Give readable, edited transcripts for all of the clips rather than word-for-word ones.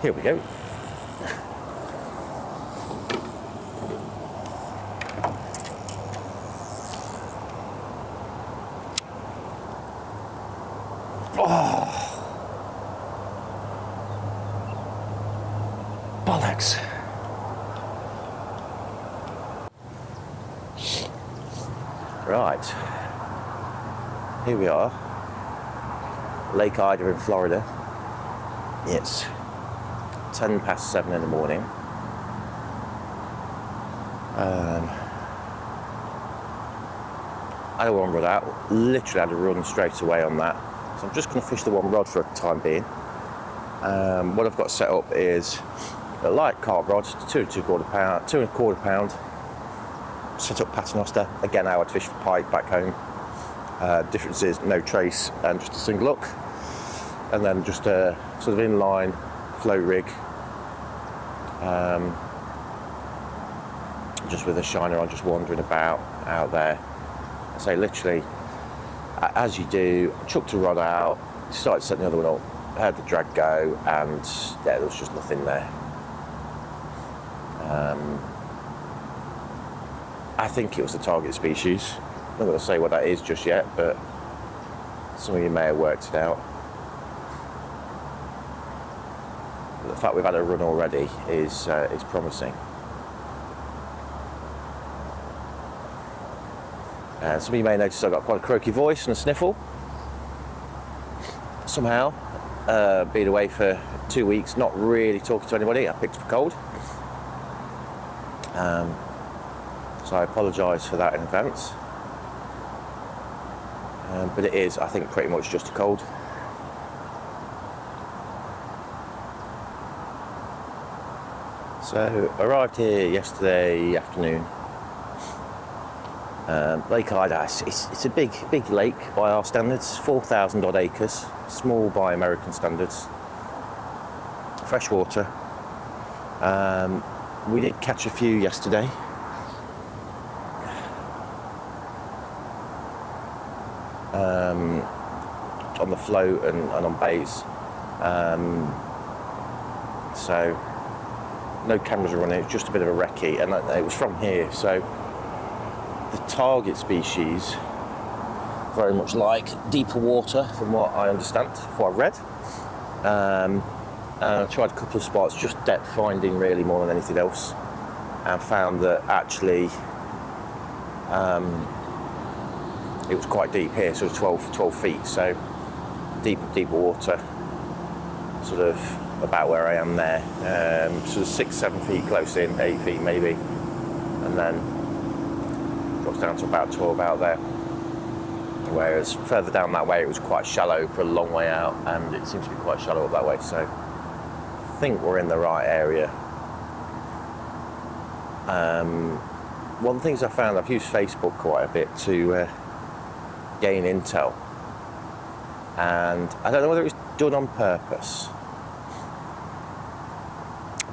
Here we go. Bollocks. Right, here we are, Lake Ida in Florida. It's 7:10 in the morning. I don't want to run out, literally had to run straight away on that. So I'm just going to fish the one rod for a time being. What I've got set up is a light carp rod, 2.25 pound. Set up paternoster. Again, I would fish for pike back home. Difference is no trace and just a single hook. And then just a sort of inline flow rig. Just with a shiner on, just wandering about out there. I say literally, as you do, I chucked a rod out, started setting the other one up, heard the drag go, and yeah, there was just nothing there. I think it was the target species. I'm not going to say what that is just yet, but some of you may have worked it out. But the fact we've had a run already is promising. Some of you may notice I've got quite a croaky voice and a sniffle. Somehow, been away for 2 weeks, not really talking to anybody. I picked up a cold. So I apologise for that in advance. But it is, I think, pretty much just a cold. So, arrived here yesterday afternoon. Lake Ida, it's a big lake by our standards, 4,000 odd acres, small by American standards, fresh water. We did catch a few yesterday. On the float and on baits. So no cameras are running, it's just a bit of a recce, and it was from here. So the target species, very much like deeper water from what I understand, what I've read. I tried a couple of spots, just depth finding really more than anything else, and found that actually it was quite deep here, so 12 feet, so deeper water, sort of about where I am there, sort of 6-7 feet close in, 8 feet maybe, and then drops down to about 12 out there. Whereas further down that way it was quite shallow for a long way out, and it seems to be quite shallow up that way, so I think we're in the right area. One of the things I found, I've used Facebook quite a bit to gain intel, and I don't know whether it's done on purpose,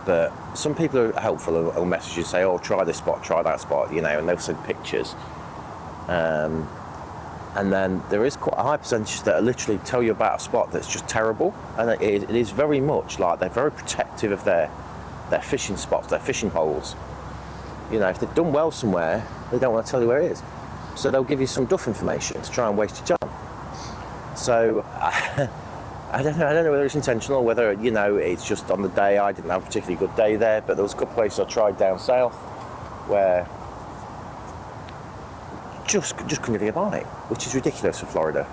but some people are helpful, will message you, say, oh, try this spot, try that spot, you know, and they'll send pictures. And then there is quite a high percentage that literally tell you about a spot that's just terrible, and it is very much like they're very protective of their fishing spots, their fishing holes. You know, if they've done well somewhere, they don't want to tell you where it is, so they'll give you some duff information to try and waste your time. So I don't know whether it's intentional or whether, you know, it's just on the day. I didn't have a particularly good day there, but there was a couple places I tried down south where just couldn't get a bite, which is ridiculous for Florida.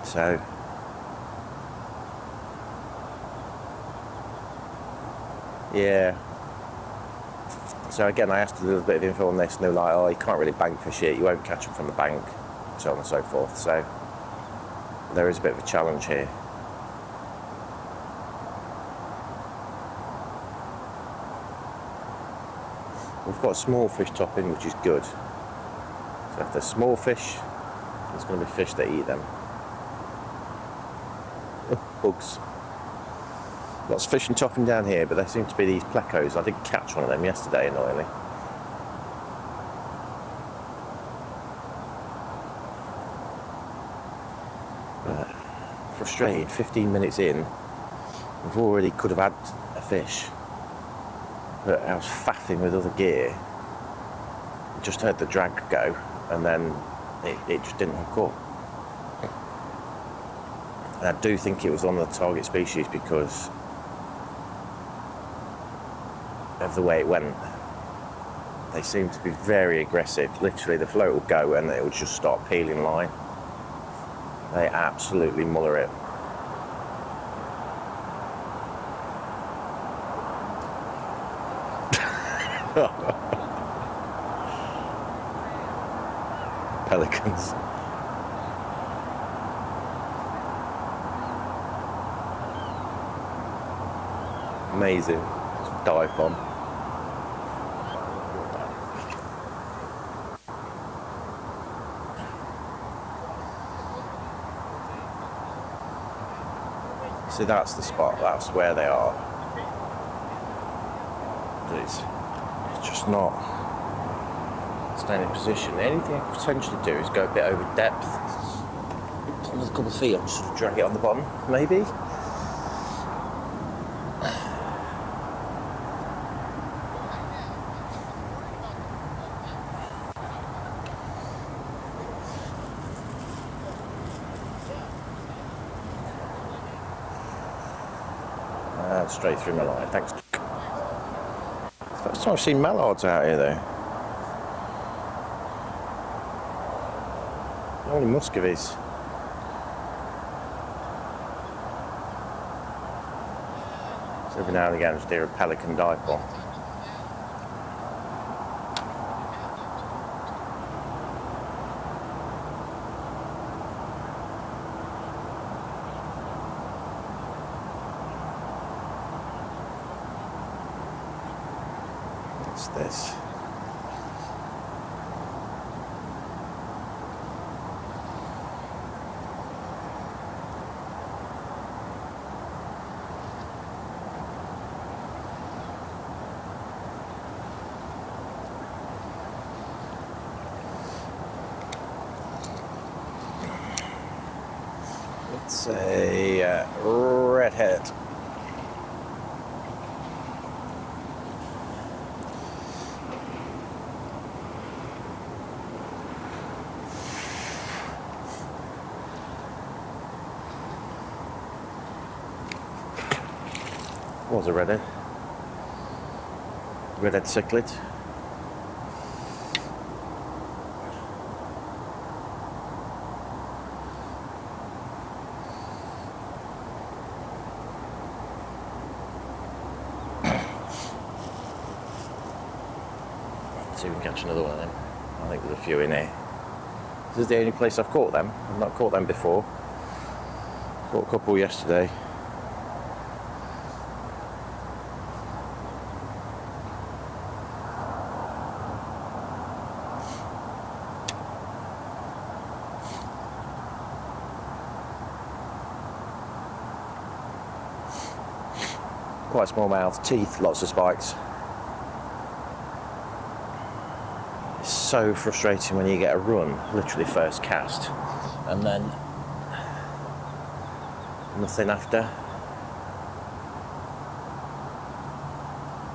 So yeah. So again, I asked a little bit of info on this, and they were like, oh, you can't really bank fish it, you won't catch them from the bank, so on and so forth. So there is a bit of a challenge here. We've got small fish topping, which is good. So if there's small fish, there's going to be fish that eat them. Bugs. Lots of fish and topping down here, but there seem to be these plecos. I did catch one of them yesterday, annoyingly. Frustrated, 15 minutes in, We've already could have had a fish, but I was faffing with other gear. Just heard the drag go, and then it just didn't hook up. And I do think it was on the target species because of the way it went. They seem to be very aggressive. Literally, the float will go and it will just start peeling line. They absolutely muller it. Pelicans. Amazing. Just dive bomb. So that's the spot, that's where they are. But it's just not staying in position. The only thing I could potentially do is go a bit over depth. Another couple of feet, I'll just drag it on the bottom, maybe. Straight through my line, thanks. First time I've seen mallards out here though. Only muscovies. So every now and again I just hear a pelican dive bomb. This. It's a redhead. Was a redhead cichlid. See if we can catch another one of them. I think there's a few in here. This is the only place I've caught them. I've not caught them before. Caught a couple yesterday. Quite small mouth, teeth, lots of spikes. It's so frustrating when you get a run, literally first cast, and then nothing after.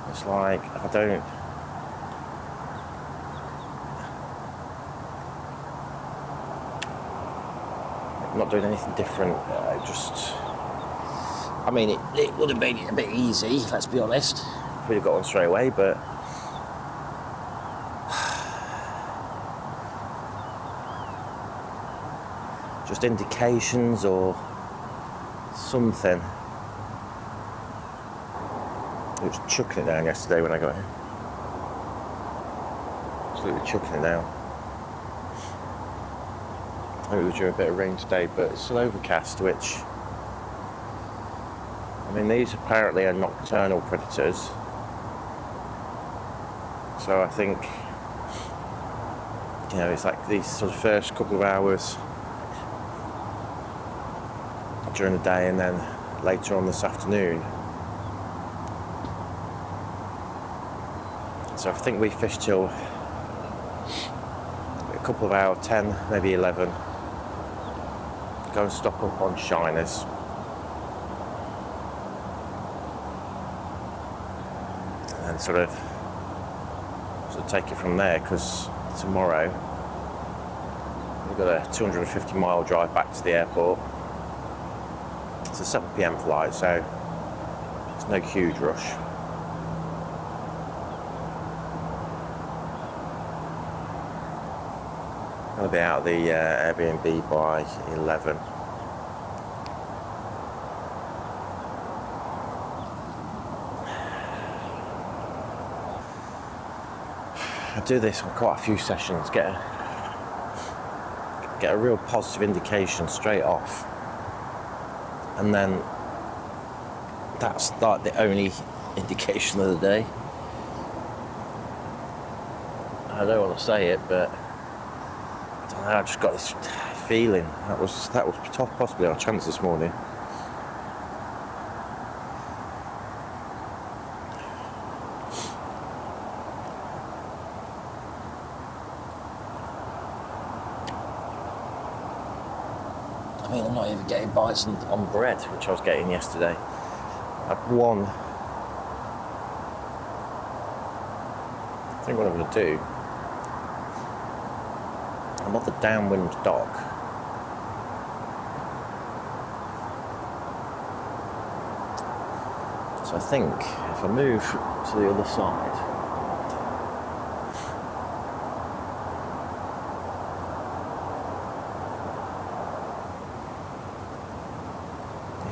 It's like, I'm not doing anything different, I mean, it would have been a bit easy, let's be honest, if we'd have got one straight away, but just indications or something. It was chucking it down yesterday when I got here. Absolutely chucking it down. I think it was during a bit of rain today, but it's still overcast, which, I mean, these apparently are nocturnal predators. So I think, you know, it's like these sort of first couple of hours during the day and then later on this afternoon. So I think we fished till a couple of hours, 10, maybe 11. Go and stock up on shiners. and sort of take it from there, because tomorrow we've got a 250-mile drive back to the airport. It's a 7 p.m. flight, so it's no huge rush. I'll be out of the Airbnb by 11. I do this on quite a few sessions, get a real positive indication straight off, and then that's like the only indication of the day. I don't want to say it, but I don't know, I just got this feeling that was possibly our chance this morning. I mean, I'm not even getting bites on bread, which I was getting yesterday. I've won. I think what I'm going to do, I'm on the downwind dock. So I think if I move to the other side,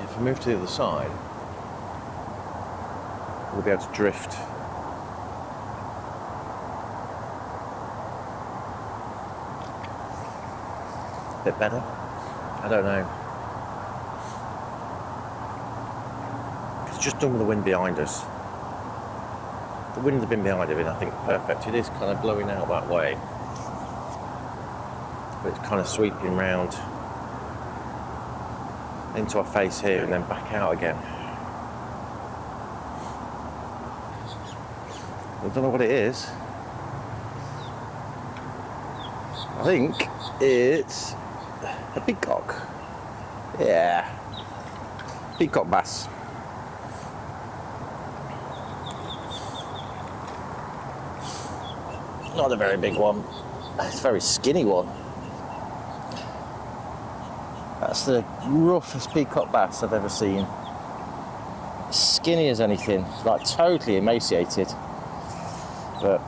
if I move to the other side, we'll be able to drift a bit better. I don't know. It's just done with the wind behind us. The wind had been behind it, I think, perfect. It is kind of blowing out that way, but it's kind of sweeping round into our face here and then back out again. I don't know what it is. I think it's a peacock. Yeah, peacock bass. Not a very big one. It's a very skinny one. That's the roughest peacock bass I've ever seen. Skinny as anything, like totally emaciated. But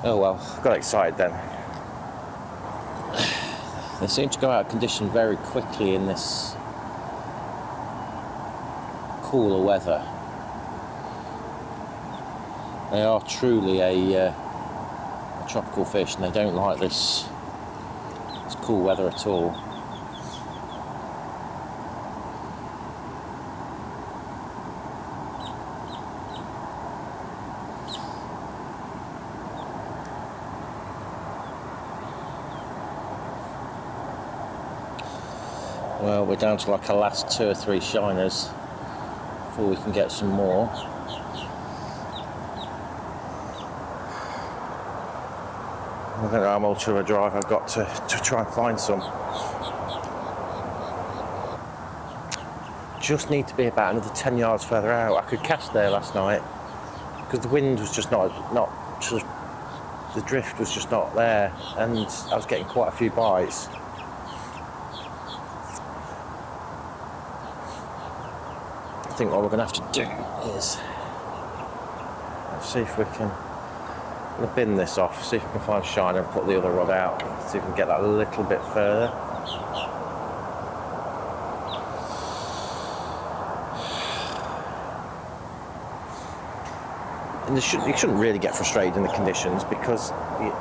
oh well, got excited then. They seem to go out of condition very quickly in this cooler weather. They are truly a tropical fish, and they don't like this cool weather at all. Well, we're down to like a last 2 or 3 shiners before we can get some more. I think how much of a drive I've got to try and find some. Just need to be about another 10 yards further out. I could cast there last night because the wind was just not sort of, the drift was just not there, and I was getting quite a few bites. I think what we're going to have to do is see if we can bin this off, see if we can find a shiner and put the other rod out, see if we can get that a little bit further. And you shouldn't really get frustrated in the conditions, because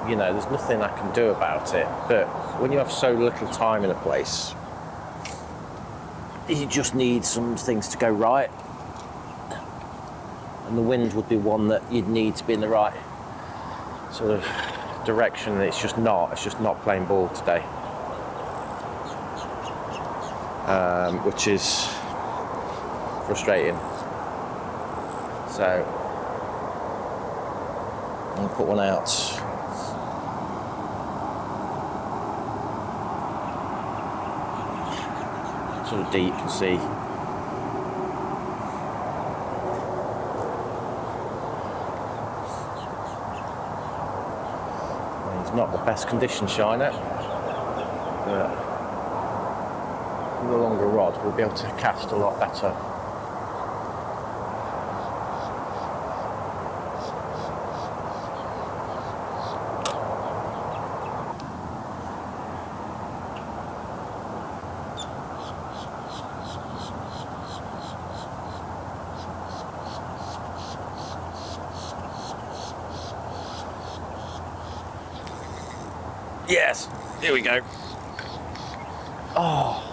you know there's nothing I can do about it, but when you have so little time in a place, you just need some things to go right, and the wind would be one that you'd need to be in the right sort of direction, and it's just not playing ball today, which is frustrating. So I'll put one out. sort of deep, you can see. It's not the best condition shiner, but with a longer rod we'll be able to cast a lot better. Yes, here we go. Oh.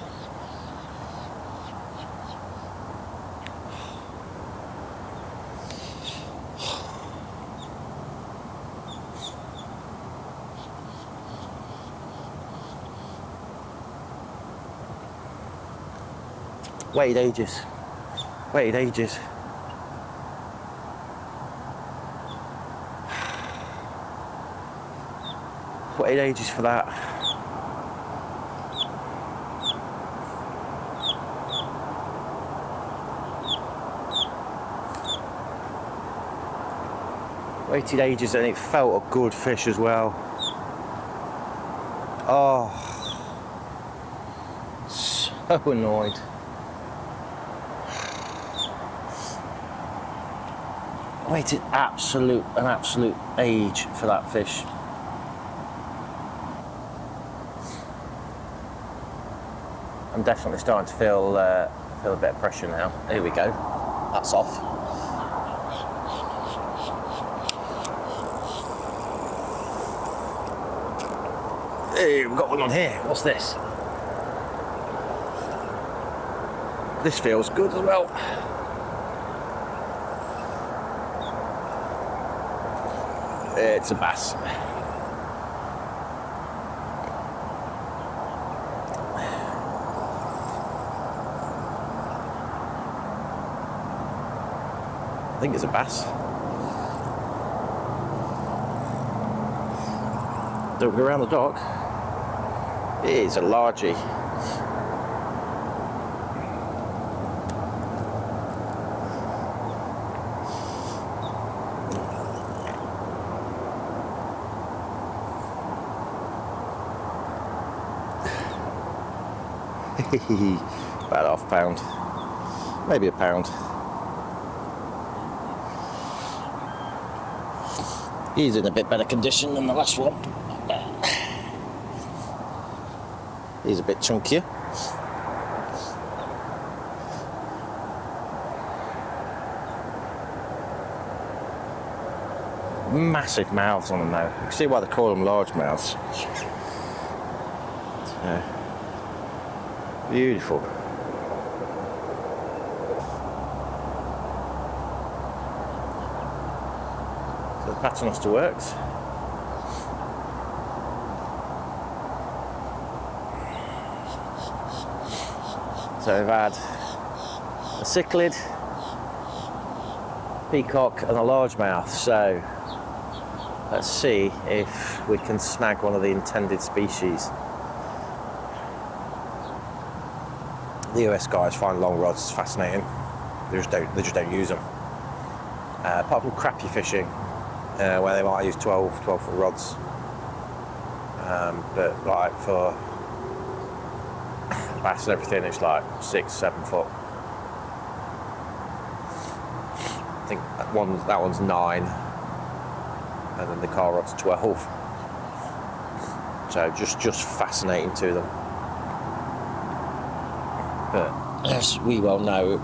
Waited ages. Waited ages. Waited ages for that. Waited ages, and it felt a good fish as well. Oh, so annoyed. Waited an absolute age for that fish. I'm definitely starting to feel a bit of pressure now. Here we go. That's off. Hey, we've got one on here. What's this? This feels good as well. It's a bass. I think it's a bass. Don't go around the dock. It is a largie. About half pound, maybe a pound. He's in a bit better condition than the last one. He's a bit chunkier. Massive mouths on them though. You can see why they call them large mouths. Beautiful. So the paternoster works. So we've had a cichlid, peacock and a largemouth. So let's see if we can snag one of the intended species. The US guys find long rods fascinating. They just don't use them. Apart from crappie fishing, where they might use 12-foot rods. But like for bass and everything, it's like 6-7 foot. I think that one's 9, and then the car rod's 12. So just fascinating to them. But as we well know,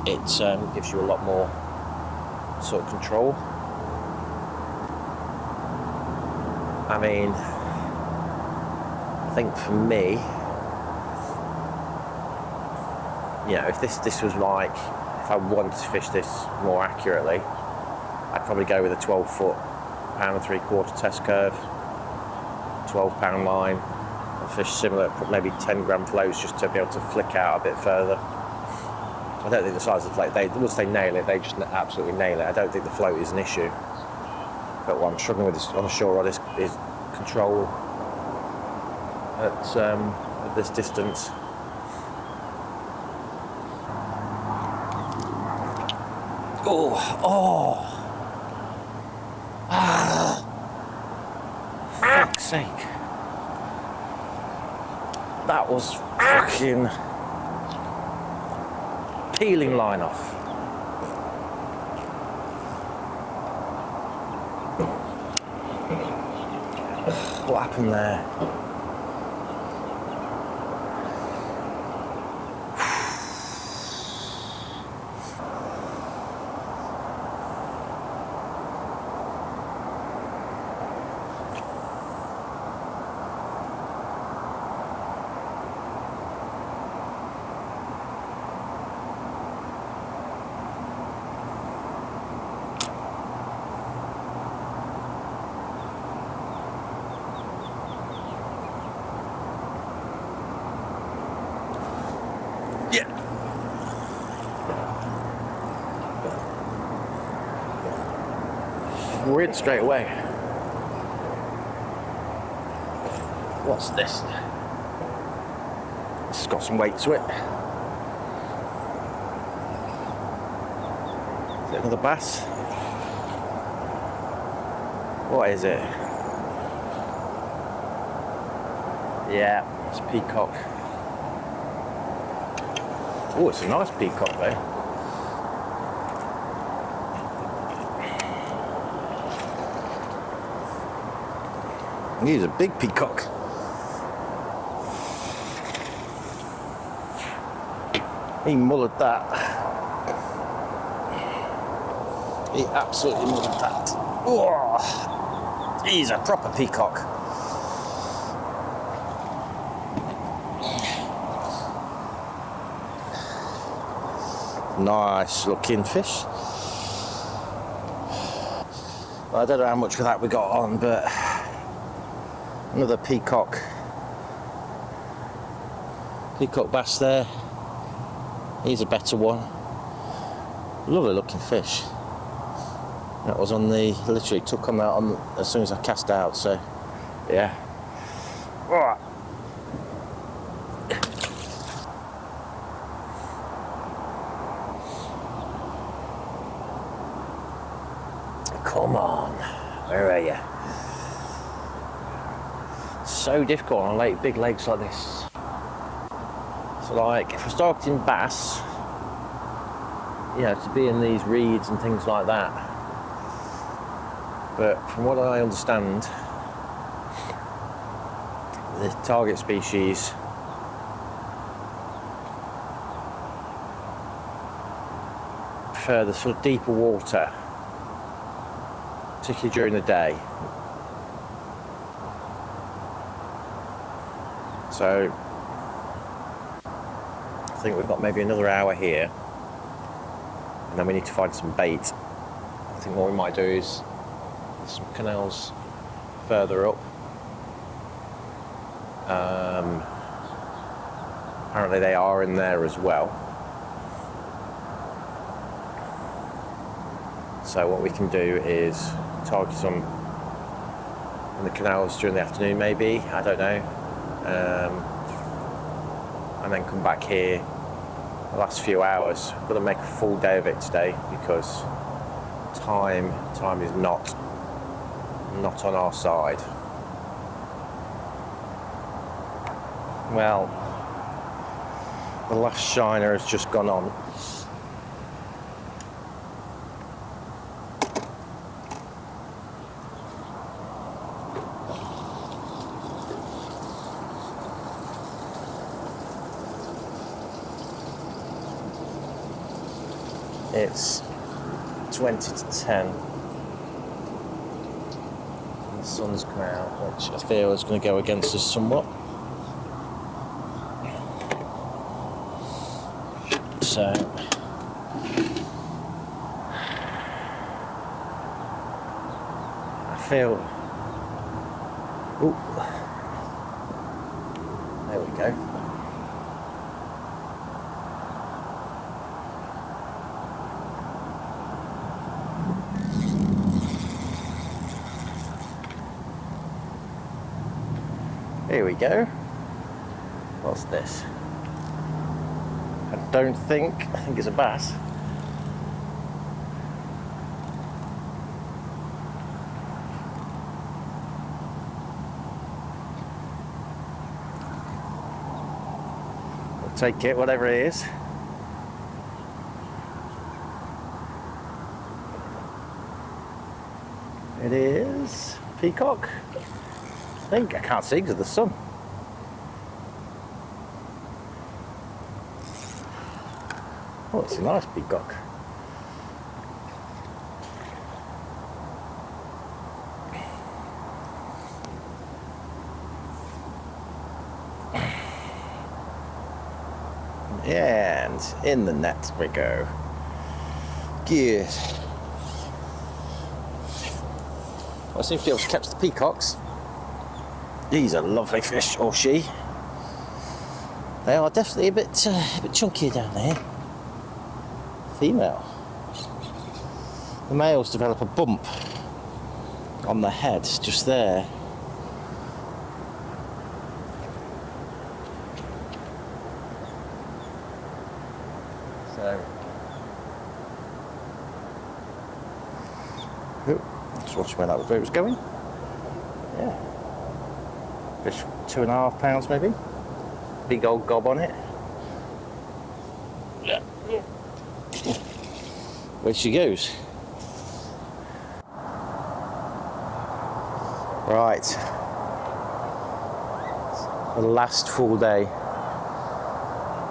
it gives you a lot more sort of control. I mean, I think for me, you know, if this was like, if I wanted to fish this more accurately, I'd probably go with a 12-foot, £1.75 test curve, 12-pound line, and fish similar, maybe 10-gram flows just to be able to flick out a bit further. I don't think the size of the float, once they nail it, they just absolutely nail it. I don't think the float is an issue. But what I'm struggling with on a short rod is control at this distance. Oh, oh. Ah. Fuck's sake. That was fucking peeling line off. What happened there? Yeah. We're in straight away. What's this? It's got some weight to it. Is it another bass? What is it? Yeah, it's a peacock. Oh, it's a nice peacock though. He's a big peacock. He mullered that. He absolutely mullered that. Oh, he's a proper peacock. Nice looking fish. I don't know how much of that we got on, but another peacock bass there. He's a better one. Lovely looking fish. That was on the, literally took on that on as soon as I cast out, so yeah. Alright. Come on, where are you? So difficult on big lakes like this. So like, if we're targeting bass, you know, to be in these reeds and things like that. But from what I understand, the target species prefer the sort of deeper water, particularly during the day. So I think we've got maybe another hour here, and then we need to find some bait. I think what we might do is some canals further up. Apparently they are in there as well. So what we can do is target some in the canals during the afternoon, maybe, I don't know, and then come back here the last few hours. I'm going to make a full day of it today because time is not on our side. Well, the last shiner has just gone on. It's 20 to 10. And the sun's come out, which I feel is going to go against us somewhat. So I feel. Ooh. There we go. Here we go. What's this? I think it's a bass. take it, whatever it is. It is peacock. I think I can't see because of the sun. Oh, it's a nice peacock. And in the net we go. Good. I seem to be able to catch the peacocks. He's a lovely fish, or she. They are definitely a bit chunkier down there. Female. The males develop a bump on the head, just there. So, just watching where that was going. Yeah. Fish 2.5 pounds maybe. Big old gob on it. Yeah. Where she goes. Right. The last full day.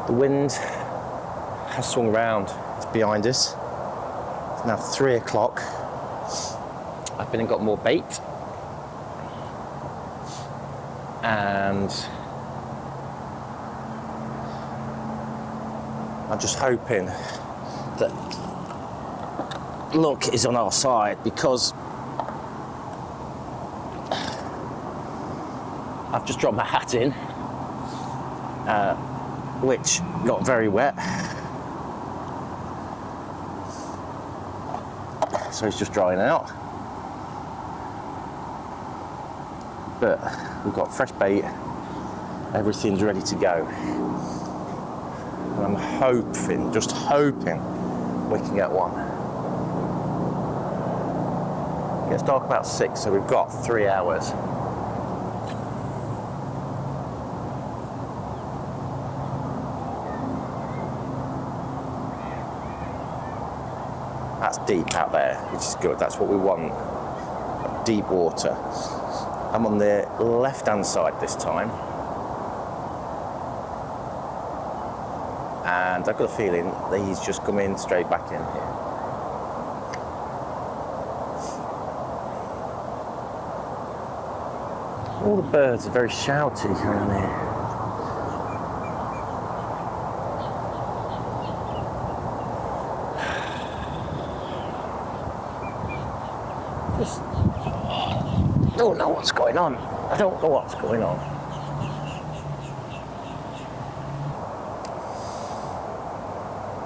The wind has swung around. It's behind us. It's now 3 o'clock. I've been and got more bait. And I'm just hoping that luck is on our side, because I've just dropped my hat in, which got very wet. So it's just drying out. But we've got fresh bait, everything's ready to go. And I'm hoping, just hoping, we can get one. It gets dark about 6, so we've got 3 hours. That's deep out there, which is good. That's what we want. Deep water. I'm on the left-hand side this time. And I've got a feeling that he's just coming straight back in here. All the birds are very shouty around here. Just don't know what's going on. I don't know what's going on.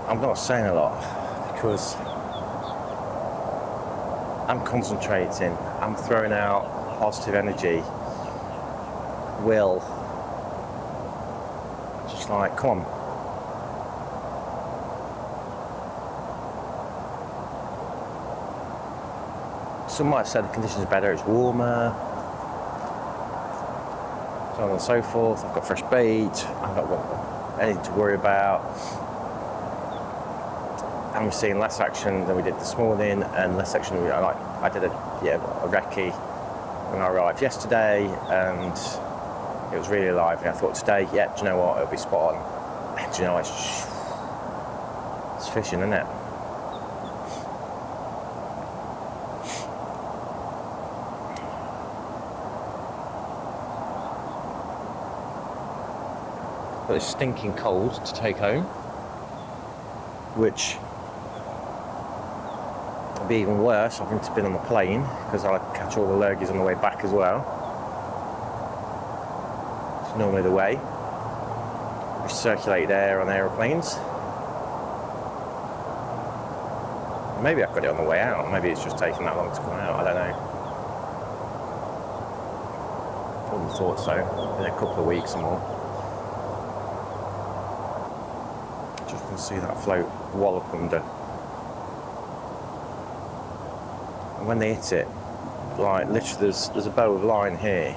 I'm not saying a lot because I'm concentrating. I'm throwing out positive energy. Will. Just like, come on. Some might have said the conditions are better, it's warmer, so on and so forth. I've got fresh bait, I've not got anything to worry about. And we're seeing less action than we did this morning, and less action than I did a recce when I arrived yesterday, and it was really lively. I thought today, do you know what, it'll be spot on. And do you know, it's fishing, isn't it? But it's stinking cold to take home, which would be even worse having to be on the plane, because I'll catch all the lurgies on the way back as well. It's normally the way. Recirculated air on aeroplanes. Maybe I've got it on the way out, maybe it's just taking that long to come out, I don't know. I wouldn't have thought so, in a couple of weeks or more. Just can see that float wallop under. And when they hit it, like literally there's a bow of line here.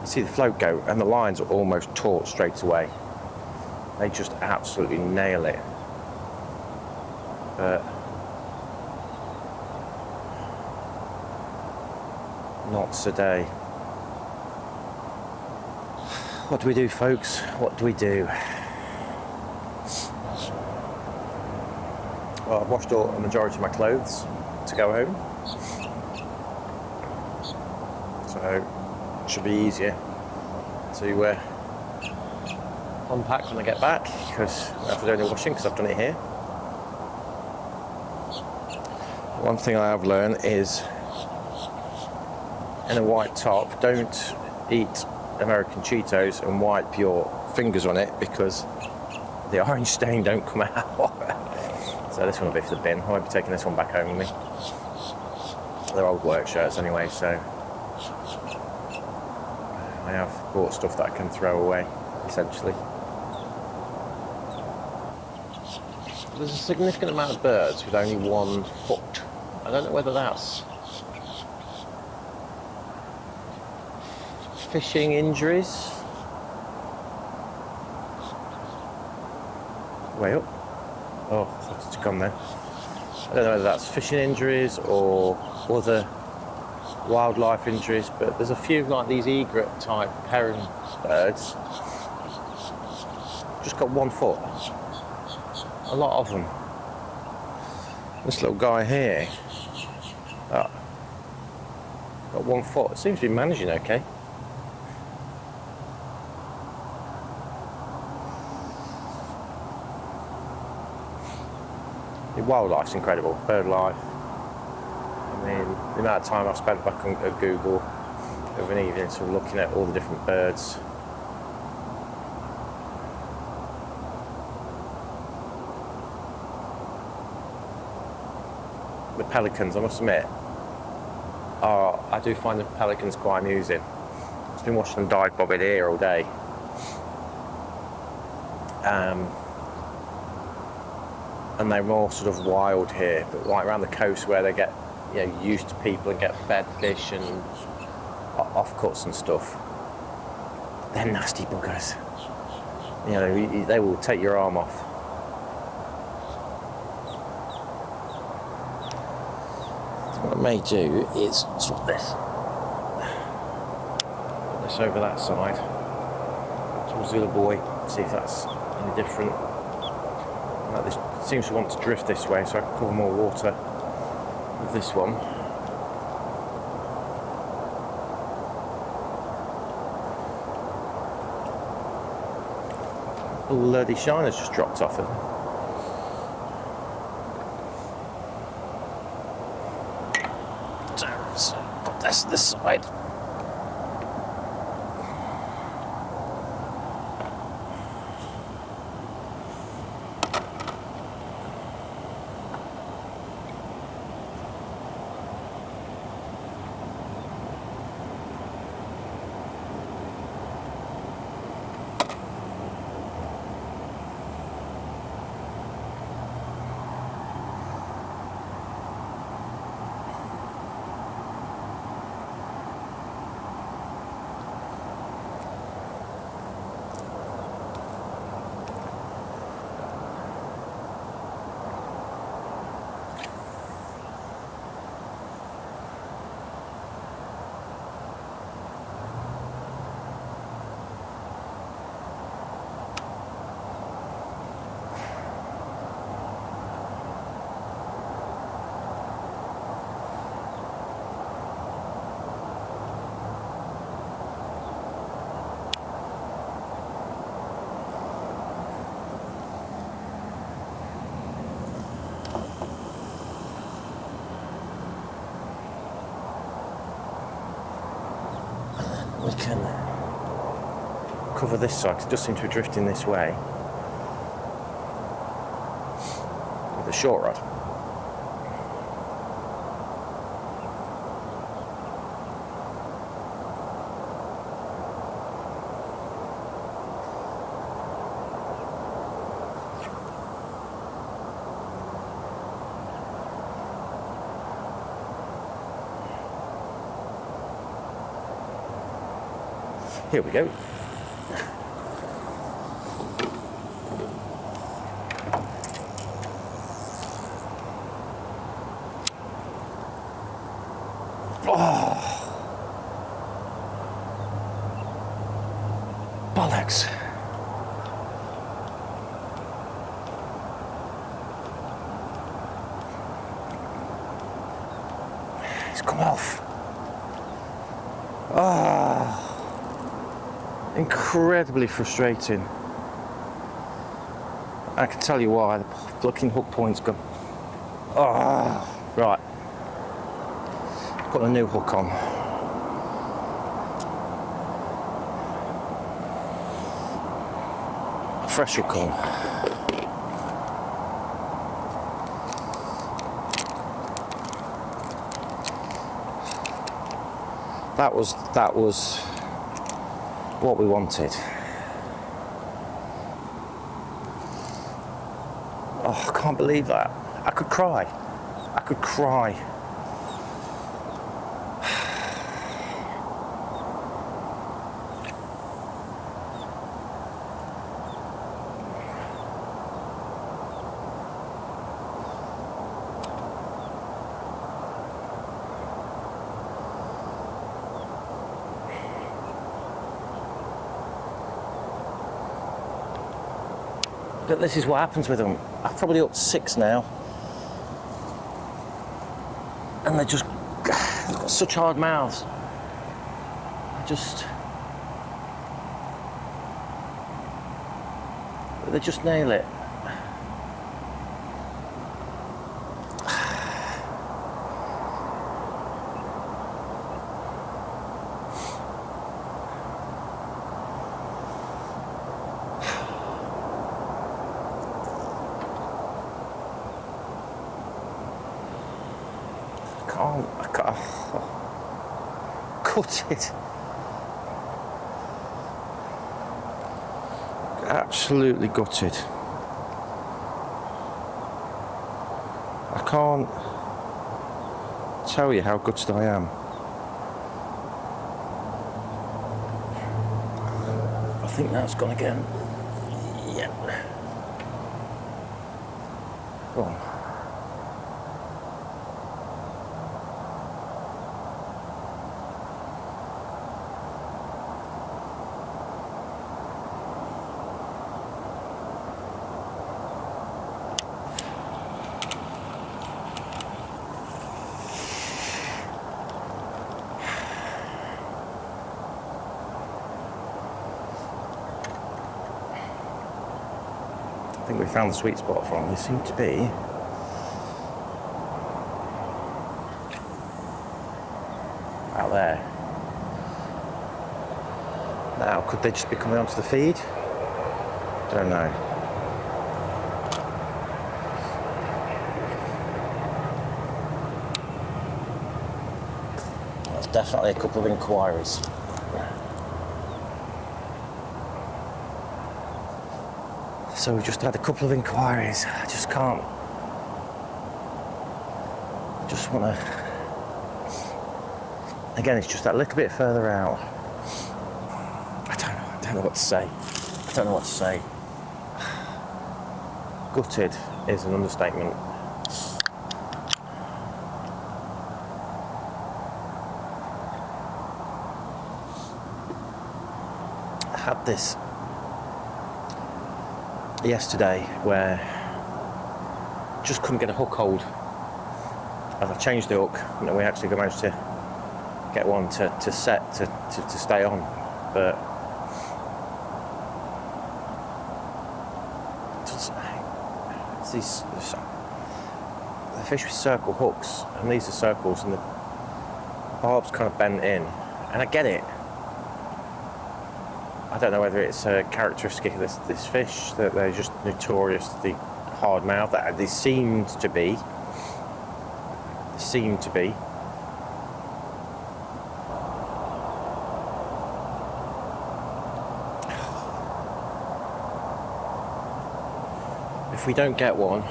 You see the float go, and the lines are almost taut straight away. They just absolutely nail it. But not today. What do we do, folks? What do we do? Well, I've washed a majority of my clothes to go home. So it should be easier to unpack when I get back, because I have to do any washing because I've done it here. One thing I have learned is, in a white top, don't eat American Cheetos and wipe your fingers on it, because the orange stain don't come out. So this one will be for the bin. I won't be taking this one back home with me. They're old work shirts anyway, so I have bought stuff that I can throw away, essentially. There's a significant amount of birds with only 1 foot. I don't know whether that's fishing injuries. Way up. Oh, I thought it's gone there. I don't know whether that's fishing injuries or other wildlife injuries, but there's a few like these egret type heron birds. Just got 1 foot. A lot of them. This little guy here. Oh, got 1 foot. It seems to be managing okay. The wildlife's incredible. Bird life. I mean, the amount of time I've spent back on Google over an evening sort of looking at all the different birds. The pelicans, I must admit, I do find the pelicans quite amusing. I've been watching them dive bobbing here all day. And they're more sort of wild here, but like around the coast where they get, you know, used to people and get fed fish and offcuts and stuff. They're nasty buggers. You know, they will take your arm off. So what I may do is swap this. Put this over that side towards the other buoy, see if that's any different. Like this seems to want to drift this way, so I can cover more water with this one. Bloody shiner's just dropped off it. So put this side. We can cover this side, because it does seem to be drifting this way with a short rod. Here we go. Bollocks. It's come off. Ah, incredibly frustrating. I can tell you why. The fucking hook point's gone. Ah, right. Put a new hook on. Fresh hook on. That was what we wanted. Oh, I can't believe that. I could cry. I could cry. But this is what happens with them. I've probably up to 6 now. And they've got such hard mouths. They just nail it. I can't. Gutted. Absolutely gutted. I can't tell you how gutted I am. I think that's gone again. Yeah. Go on. I think we found the sweet spot for them. They seem to be out there. Now, could they just be coming onto the feed? Don't know. That's definitely a couple of inquiries. So we've just had a couple of inquiries. I just can't. I just want to. Again, it's just that little bit further out. I don't know what to say. I don't know what to say. Gutted is an understatement. I had this yesterday where just couldn't get a hook hold. As I changed the hook, we actually managed to get one to set to stay on, but it's the fish with circle hooks, and these are circles, and the barb's kind of bent in, and I get it. I don't know whether it's a characteristic of this fish that they're just notoriously hard mouth. That they seem to be. If we don't get one,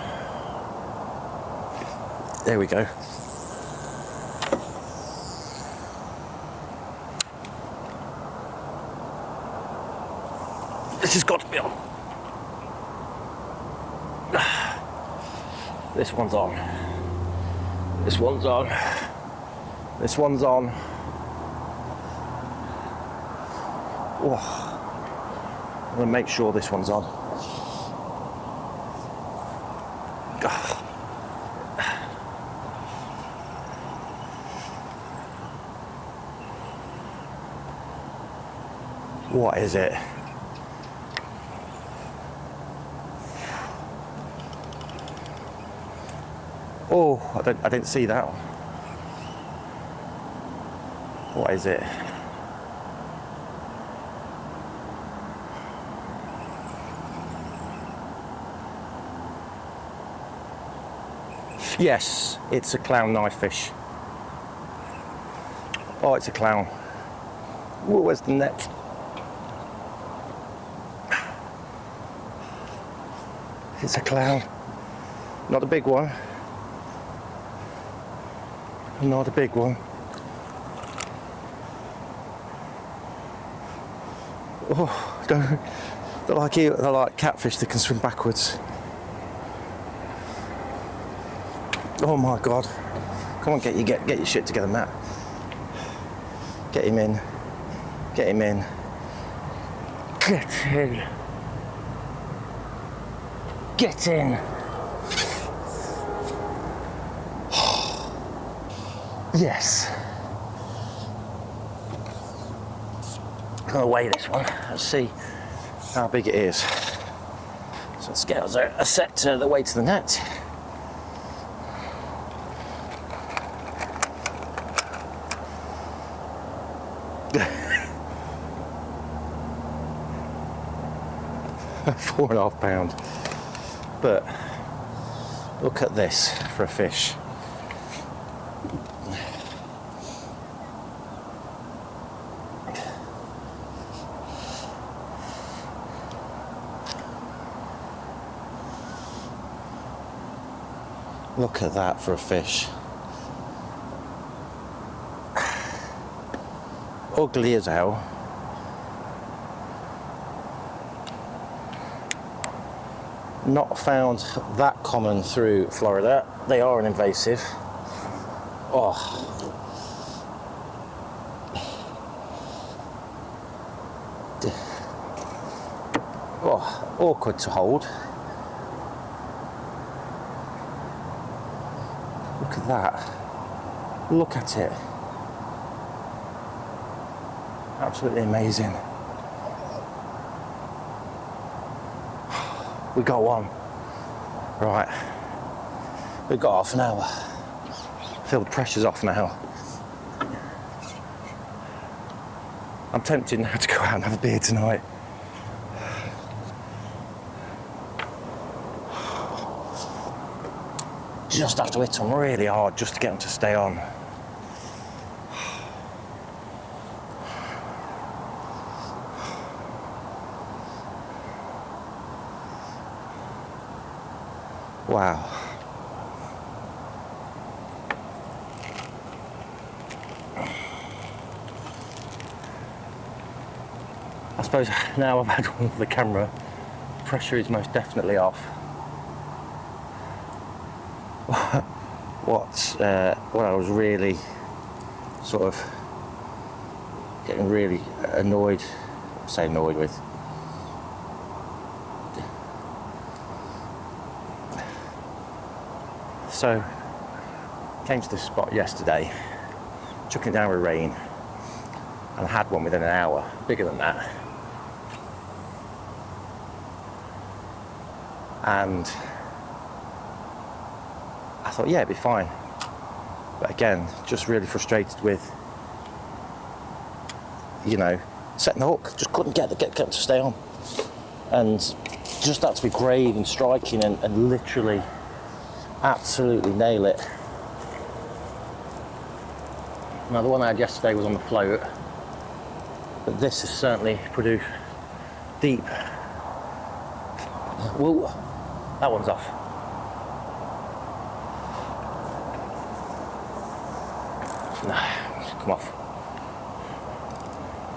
there we go. This has got to be on. This one's on. This one's on. This one's on. Oh. I'm gonna make sure this one's on. What is it? Oh, I didn't see that one. What is it? Yes, it's a clown knife fish. Oh, it's a clown. Whoa, where's the net? It's a clown. Not a big one. Not a big one. Oh, they're like catfish that can swim backwards. Oh my God. Come on, get your shit together, Matt. Get him in. Get him in. Get in. Get in. Yes. I'm gonna weigh this one. Let's see how big it is. So the scales are set to the weight of the net. £4.5. But look at this for a fish. Look at that for a fish. Ugly as hell. Not found that common through Florida. They are an invasive. Oh. Oh, awkward to hold. Look at that. Look at it. Absolutely amazing. We got one. Right. We've got half an hour. I feel the pressure's off now. I'm tempted now to go out and have a beer tonight. Just have to hit them really hard just to get them to stay on. Wow. I suppose now I've had one for the camera, pressure is most definitely off. What I was really sort of getting really annoyed with. So, came to this spot yesterday, chucking it down with rain, and I had one within an hour, bigger than that. And I thought, yeah, it'd be fine. But again, just really frustrated with, you know, setting the hook. Just couldn't get to stay on. And just had to be brave and striking and literally absolutely nail it. Now the one I had yesterday was on the float, but this has certainly produced deep. Whoa, that one's off. No, it's come off.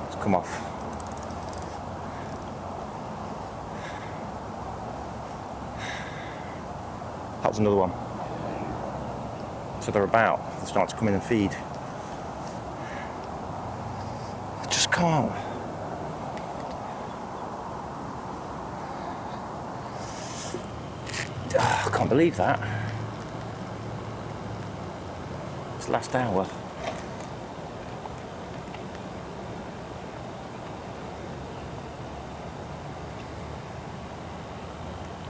It's come off. That was another one. So they're starting to come in and feed. I just can't. can't believe that. It's last hour.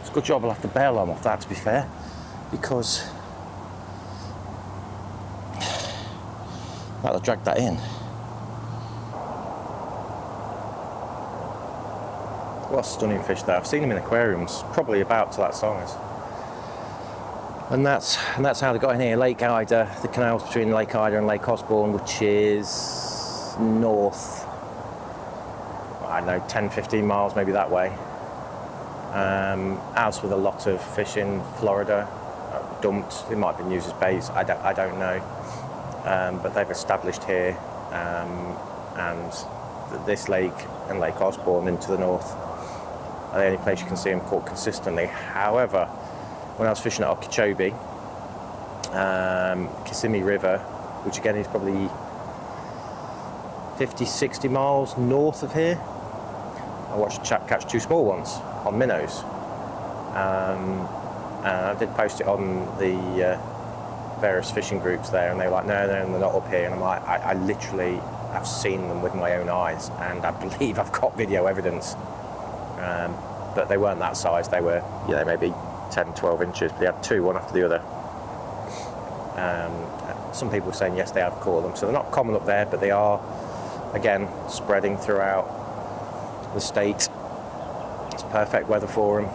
It's a good job I'll have to bail on off that, to be fair, because that'll drag that in. What a stunning fish there. I've seen them in aquariums, probably about to that size. And that's how they got in here. Lake Ida, the canals between Lake Ida and Lake Osborne, which is north, I don't know, 10, 15 miles maybe that way. As with a lot of fish in Florida, dumped, it might have been used as baits, I don't know. But they've established here, and this lake and Lake Osborne into the north are the only place you can see them caught consistently. However, when I was fishing at Okeechobee, Kissimmee River, which again is probably 50, 60 miles north of here, I watched a chap catch 2 small ones on minnows. And I did post it on the various fishing groups there, and they were like, no, they're not up here. And I'm like, I literally have seen them with my own eyes, and I believe I've got video evidence. But they weren't that size. They were, maybe 10, 12 inches, but they had 2, one after the other. Some people were saying yes, they have caught them, so they're not common up there, but they are, again, spreading throughout the state. It's perfect weather for them.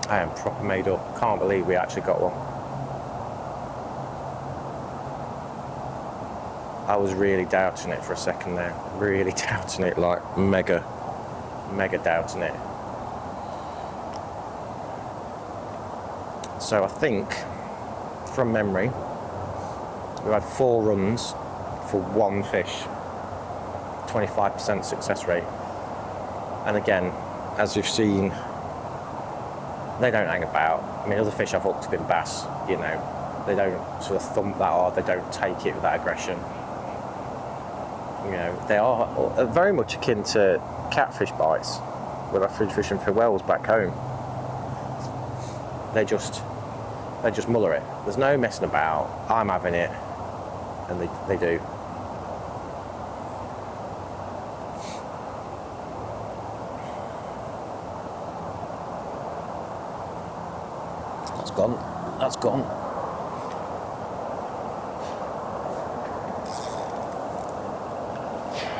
I am proper made up. Can't believe we actually got one. I was really doubting it for a second there. Really doubting it, like mega doubting it. So I think, from memory, we had 4 runs for 1 fish. 25% success rate. And again, as you've seen, they don't hang about. I mean, other fish I've hooked have been bass, they don't sort of thump that hard, they don't take it with that aggression. They are very much akin to catfish bites when I food fishing for whales back home. They just muller it. There's no messing about. I'm having it, and they do. That's gone.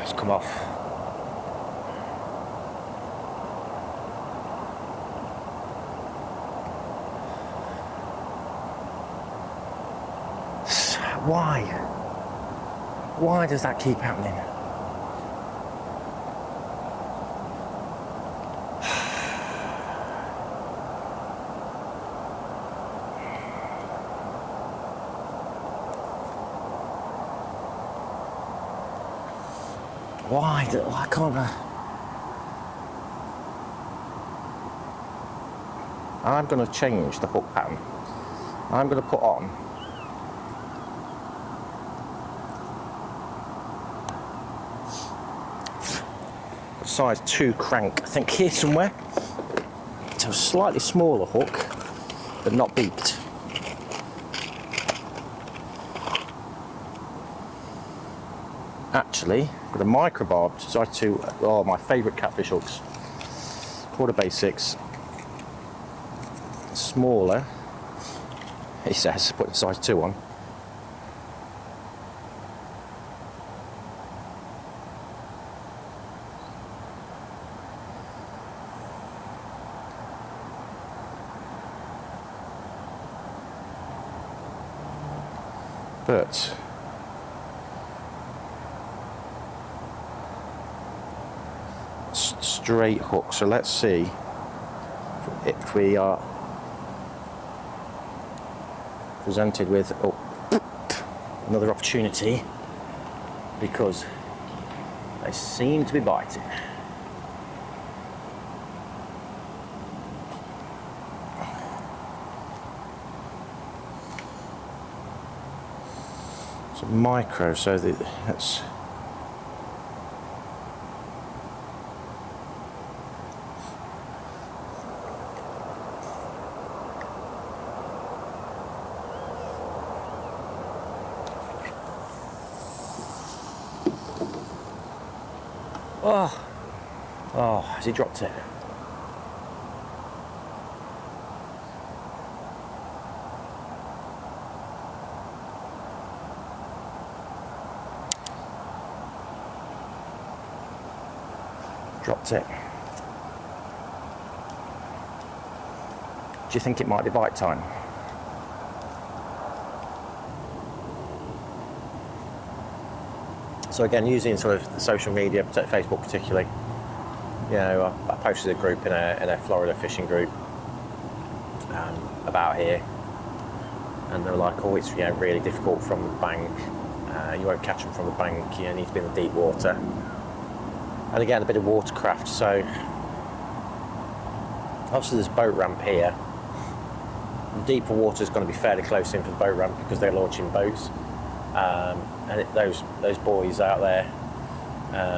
It's come off. Why does that keep happening? Why can't I? I'm going to change the hook pattern. I'm going to put on a size 2 crank, I think here somewhere. So a slightly smaller hook, but not beaked. Actually, with a microbarb size 2, my favourite catfish hooks. Quarter basics, smaller. He says, put size 2 on. But straight hook. So let's see if we are presented with another opportunity, because they seem to be biting. It's a micro, so that's Oh, has he dropped it? Dropped it. Do you think it might be bite time? So again, using sort of social media, Facebook particularly, you know, I posted a group in a Florida fishing group about here, and they were like, "Oh, it's, you know, really difficult from the bank. You won't catch them from the bank. You need to be in the deep water." And again, a bit of watercraft. So obviously, there's a boat ramp here. The deeper water is going to be fairly close in for the boat ramp because they're launching boats. And those buoys out there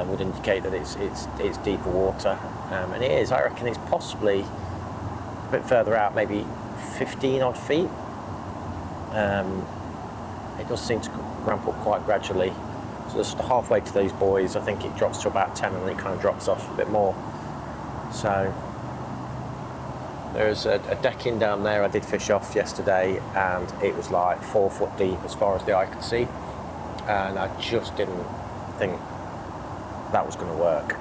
would indicate that it's deeper water, and it is. I reckon it's possibly a bit further out, maybe 15 odd feet. It does seem to ramp up quite gradually. So just halfway to those buoys, I think it drops to about 10, and then it kind of drops off a bit more. So there's a decking down there I did fish off yesterday, and it was like 4 foot deep as far as the eye could see, and I just didn't think that was going to work.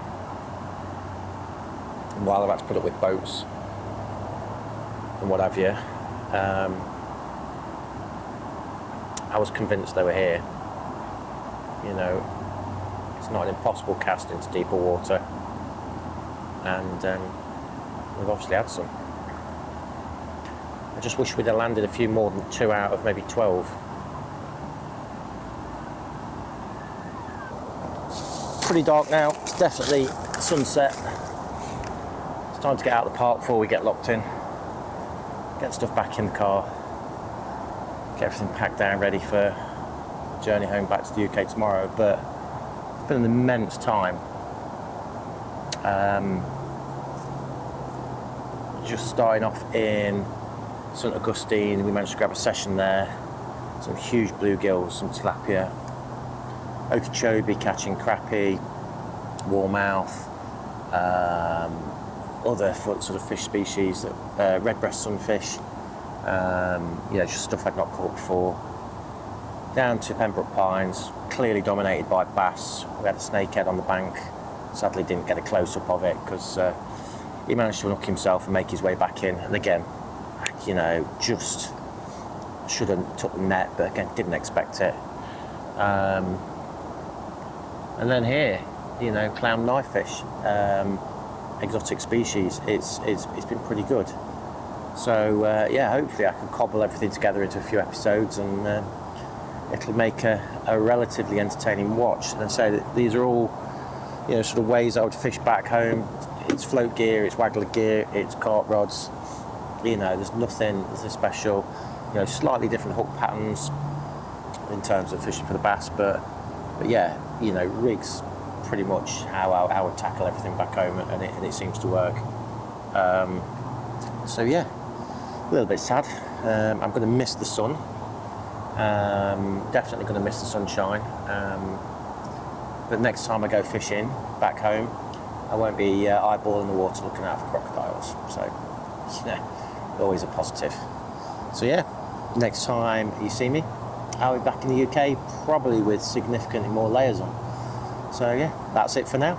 And while I've had to put up with boats and what have you, I was convinced they were here. You know, it's not an impossible cast into deeper water, and we've obviously had some. I just wish we'd have landed a few more than 2 out of maybe 12. Pretty dark now. It's definitely sunset. It's time to get out of the park before we get locked in. Get stuff back in the car. Get everything packed down, ready for the journey home back to the UK tomorrow. But it's been an immense time. Just starting off in St Augustine, we managed to grab a session there. Some huge bluegills, some tilapia, Okeechobee catching crappie, warmouth, other sort of fish species, redbreast sunfish, you know, just stuff I'd not caught before. Down to Pembroke Pines, clearly dominated by bass. We had a snakehead on the bank. Sadly didn't get a close-up of it because he managed to unhook himself and make his way back in. And again, you know, just should have took the net, but again, didn't expect it. And then here, you know, clown knifefish, exotic species. It's been pretty good. So yeah, hopefully I can cobble everything together into a few episodes, and it'll make a relatively entertaining watch. And say that these are all, you know, sort of ways I would fish back home. It's float gear, it's waggler gear, it's carp rods. You know, there's nothing special. You know, slightly different hook patterns in terms of fishing for the bass, but yeah, you know, rigs pretty much how I would tackle everything back home, and it seems to work. So yeah, a little bit sad. I'm going to miss the sun. Definitely going to miss the sunshine. But next time I go fishing back home, I won't be eyeballing the water looking out for crocodiles. So, yeah, always a positive. So yeah, next time you see me, I'll be back in the UK, probably with significantly more layers on. So yeah, that's it for now.